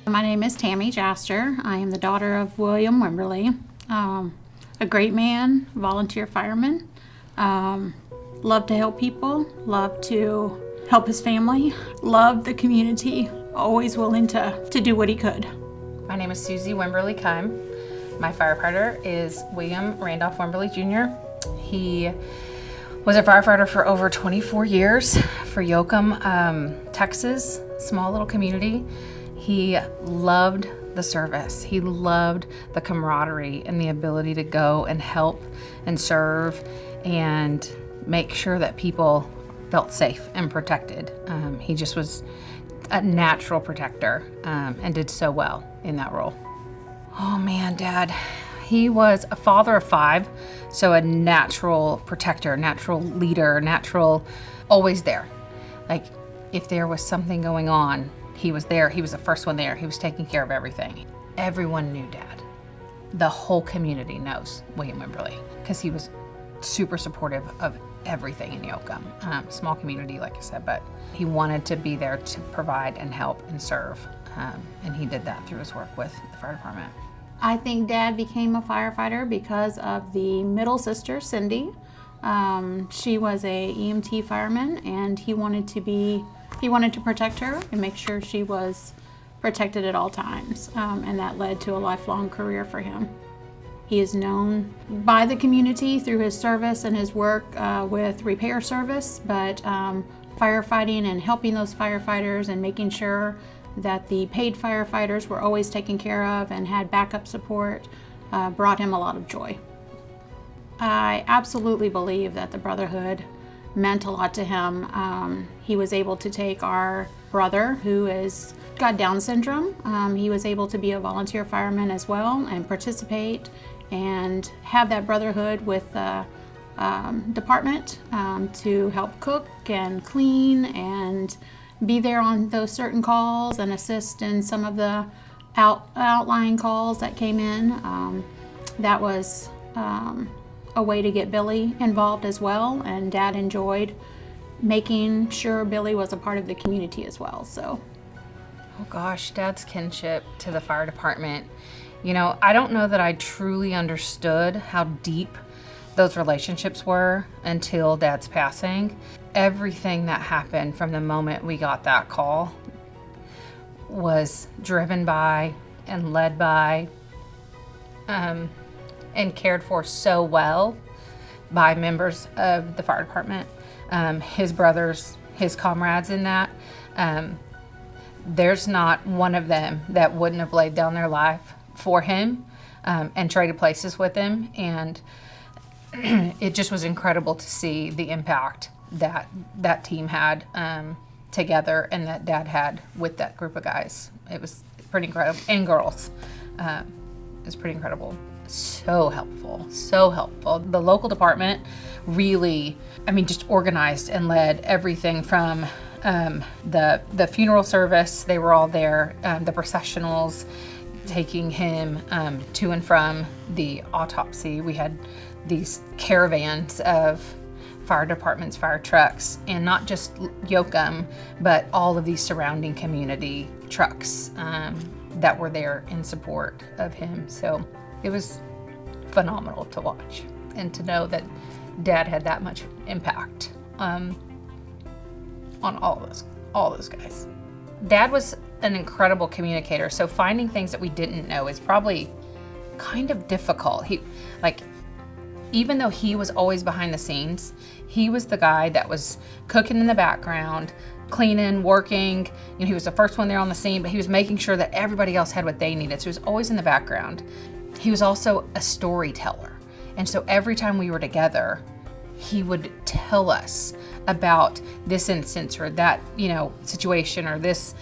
My name is Tammy Jaster. I am the daughter of William Wimberly, a great man, volunteer fireman. Loved to help people, loved to help his family, loved the community, always willing to do what he could. My name is Susie Wimberly Kime. My firefighter is William Randolph Wimberly Jr. He was a firefighter for over 24 years for Yoakum, Texas, small little community. He loved the service. He loved the camaraderie and the ability to go and help and serve and make sure that people felt safe and protected. He just was a natural protector and did so well in that role. Oh man, Dad. He was a father of 5, so a natural protector, natural leader, always there. Like if there was something going on, he was there. He was the first one there. He was taking care of everything. Everyone knew Dad. The whole community knows William Wimberly because he was super supportive of everything in Yoakum. Small community, like I said, but he wanted to be there to provide and help and serve. And he did that through his work with the fire department. I think Dad became a firefighter because of the middle sister, Cindy. She was a EMT fireman, and he wanted to protect her and make sure she was protected at all times. And that led to a lifelong career for him. He is known by the community through his service and his work with repair service, but firefighting and helping those firefighters and making sure that the paid firefighters were always taken care of and had backup support brought him a lot of joy. I absolutely believe that the brotherhood meant a lot to him. He was able to take our brother who has got Down syndrome. He was able to be a volunteer fireman as well and participate and have that brotherhood with the department to help cook and clean and be there on those certain calls and assist in some of the outlying calls that came in. That was a way to get Billy involved as well, and Dad enjoyed making sure Billy was a part of the community as well. So, oh gosh, Dad's kinship to the fire department. You know, I don't know that I truly understood how deep those relationships were until Dad's passing. Everything that happened from the moment we got that call was driven by and led by and cared for so well by members of the fire department, his brothers, his comrades in that. There's not one of them that wouldn't have laid down their life for him and traded places with him. And it just was incredible to see the impact that team had together and that Dad had with that group of guys. It was pretty incredible, and girls. It was pretty incredible. So helpful. The local department really, just organized and led everything from the funeral service. They were all there, the processionals, taking him to and from the autopsy. We had these caravans of fire departments, fire trucks, and not just Yoakum, but all of these surrounding community trucks that were there in support of him. So it was phenomenal to watch and to know that Dad had that much impact on all those guys. Dad was an incredible communicator, so finding things that we didn't know is probably kind of difficult. Even though he was always behind the scenes, he was the guy that was cooking in the background, cleaning, working. He was the first one there on the scene, but he was making sure that everybody else had what they needed. So he was always in the background. He was also a storyteller. And so every time we were together, he would tell us about this instance or that, situation or this,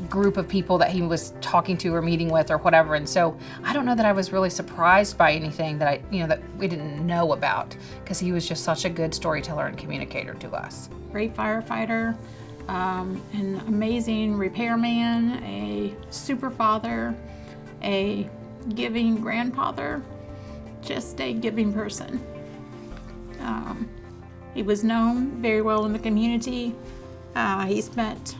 group of people that he was talking to or meeting with or whatever. And so I don't know that I was really surprised by anything that that we didn't know about, because he was just such a good storyteller and communicator to us. Great firefighter, an amazing repairman, a super father, a giving grandfather, just a giving person. He was known very well in the community. He spent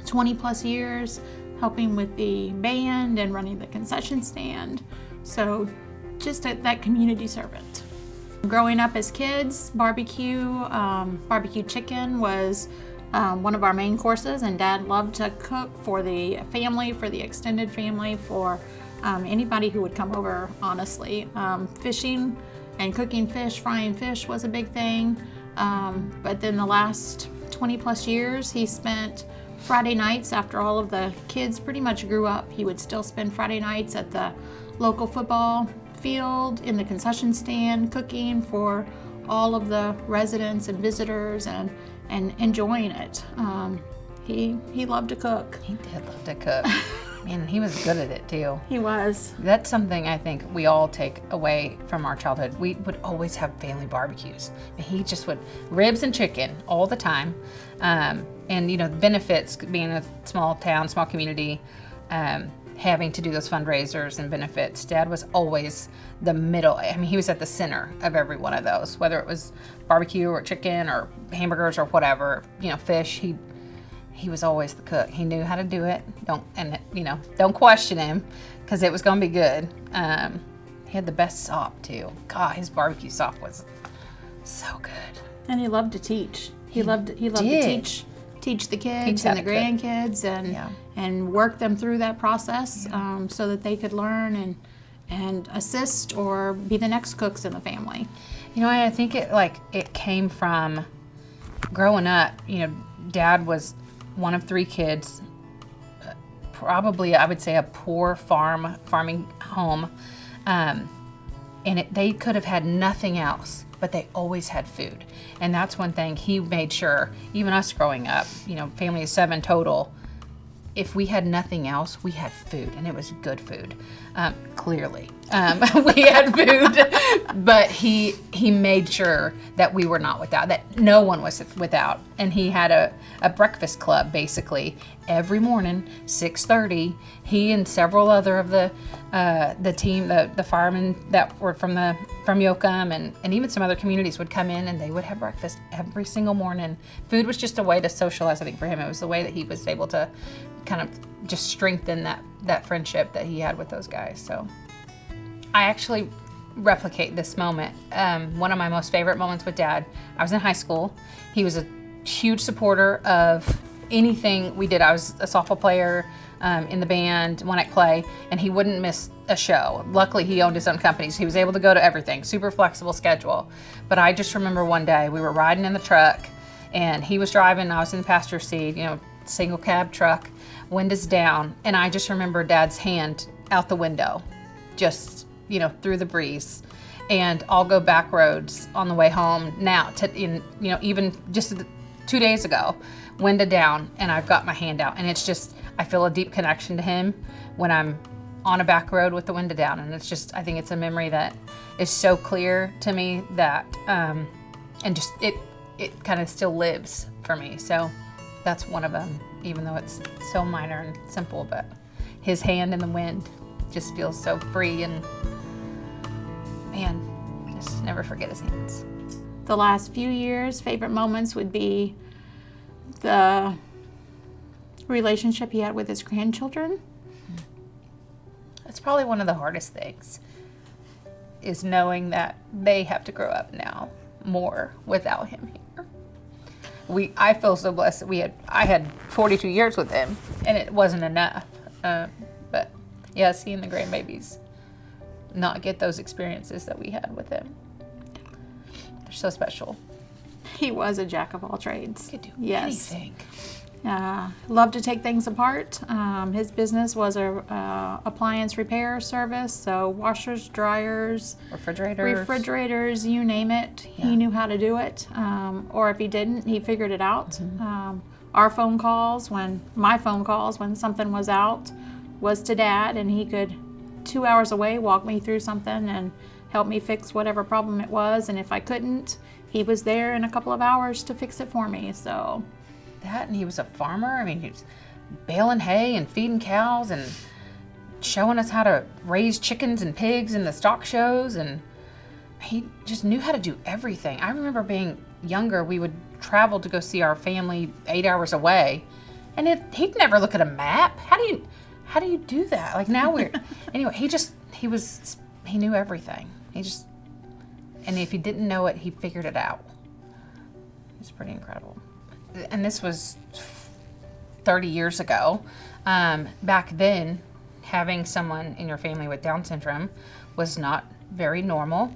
20 plus years helping with the band and running the concession stand. So just that community servant. Growing up as kids, barbecue chicken was one of our main courses, and Dad loved to cook for the family, for the extended family, for anybody who would come over, honestly. Fishing and cooking fish, frying fish was a big thing. But then the last 20 plus years, he spent Friday nights after all of the kids pretty much grew up. He would still spend Friday nights at the local football field, in the concession stand, cooking for all of the residents and visitors and enjoying it. He loved to cook. He did love to cook. Man, he was good at it too. He was. That's something I think we all take away from our childhood. We would always have family barbecues. He just would ribs and chicken all the time. And the benefits, being a small town, small community, having to do those fundraisers and benefits. Dad was always the middle. I mean, he was at the center of every one of those, whether it was barbecue or chicken or hamburgers or whatever, fish. He was always the cook. He knew how to do it. Don't question him, because it was going to be good. He had the best sop too. God, his barbecue sop was so good. And he loved to teach. He loved to teach the kids and the grandkids and work them through that process, so that they could learn and assist or be the next cooks in the family. I think it came from growing up. Dad was one of 3 kids, probably I would say a poor farming home, and they could have had nothing else, but they always had food. And that's one thing he made sure, even us growing up, family of 7 total, if we had nothing else, we had food, and it was good food. Clearly, we had food, but he made sure that we were not without, that no one was without. And he had a breakfast club basically every morning, 6:30. He and several other of the team, the firemen that were from Yoakum and even some other communities would come in, and they would have breakfast every single morning. Food was just a way to socialize, I think, for him. It was the way that he was able to kind of just strengthen that friendship that he had with those guys. So I actually replicate this moment. One of my most favorite moments with Dad, I was in high school. He was a huge supporter of anything we did. I was a softball player in the band, one act play, and he wouldn't miss a show. Luckily, he owned his own company, so he was able to go to everything. Super flexible schedule. But I just remember one day we were riding in the truck, and he was driving, I was in the passenger seat, single cab truck, windows down, and I just remember Dad's hand out the window, just through the breeze. And I'll go back roads on the way home now even just 2 days ago, window down, and I've got my hand out, and it's just, I feel a deep connection to him when I'm on a back road with the window down. And it's just, I think it's a memory that is so clear to me that and just it kind of still lives for me. So that's one of them, even though it's so minor and simple, but his hand in the wind just feels so free, and man, just never forget his hands. The last few years, favorite moments would be the relationship he had with his grandchildren. That's probably one of the hardest things, is knowing that they have to grow up now more without him here. I feel so blessed that I had 42 years with him, and it wasn't enough. But yeah, seeing the grandbabies not get those experiences that we had with him, they're so special. He was a jack of all trades. He could do anything. anything. Loved to take things apart. His business was a appliance repair service, so washers, dryers, refrigerators, you name it. Yeah. He knew how to do it. Or if he didn't, he figured it out. Mm-hmm. My phone calls when something was out was to Dad, and he could 2 hours away walk me through something and help me fix whatever problem it was. And if I couldn't, he was there in a couple of hours to fix it for me. So that, and he was a farmer. I mean, he was baling hay and feeding cows and showing us how to raise chickens and pigs in the stock shows, and he just knew how to do everything. I remember being younger, we would travel to go see our family 8 hours away, And he'd never look at a map. How do you do that? Like now anyway, he knew everything. And if he didn't know it, he figured it out. It's pretty incredible. And this was 30 years ago. Back then, having someone in your family with Down syndrome was not very normal.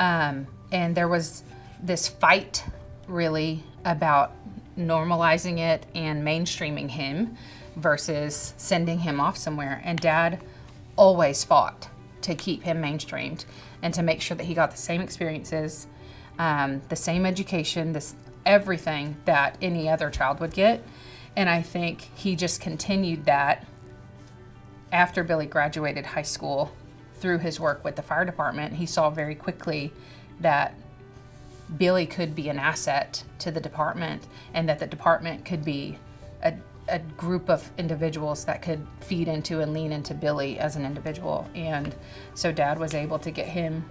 And there was this fight really about normalizing it and mainstreaming him versus sending him off somewhere. And Dad always fought to keep him mainstreamed and to make sure that he got the same experiences, the same education, everything that any other child would get. And I think he just continued that after Billy graduated high school. Through his work with the fire department, he saw very quickly that Billy could be an asset to the department, and that the department could be a group of individuals that could feed into and lean into Billy as an individual. And so Dad was able to get him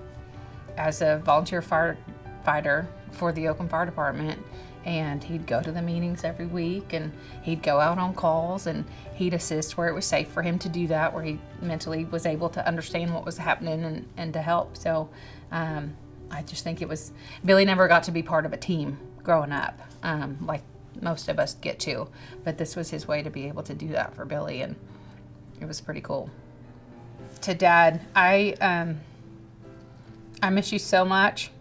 as a volunteer firefighter for the Oakland Fire Department, and he'd go to the meetings every week, and he'd go out on calls, and he'd assist where it was safe for him to do that, where he mentally was able to understand what was happening and to help. So I just think Billy never got to be part of a team growing up, like most of us get to, but this was his way to be able to do that for Billy, and it was pretty cool. To Dad, I miss you so much.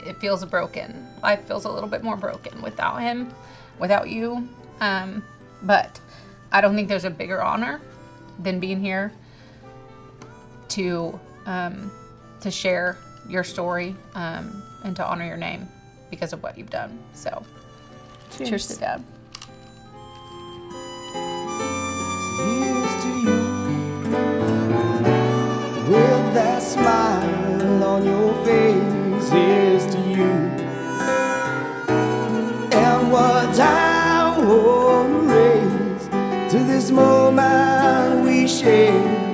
It feels broken. Life feels a little bit more broken without him, without you. But I don't think there's a bigger honor than being here to share your story and to honor your name because of what you've done. So, cheers to Dad. Here's to you, with that smile on your face. Here's to you, and what time will raise to this moment we share.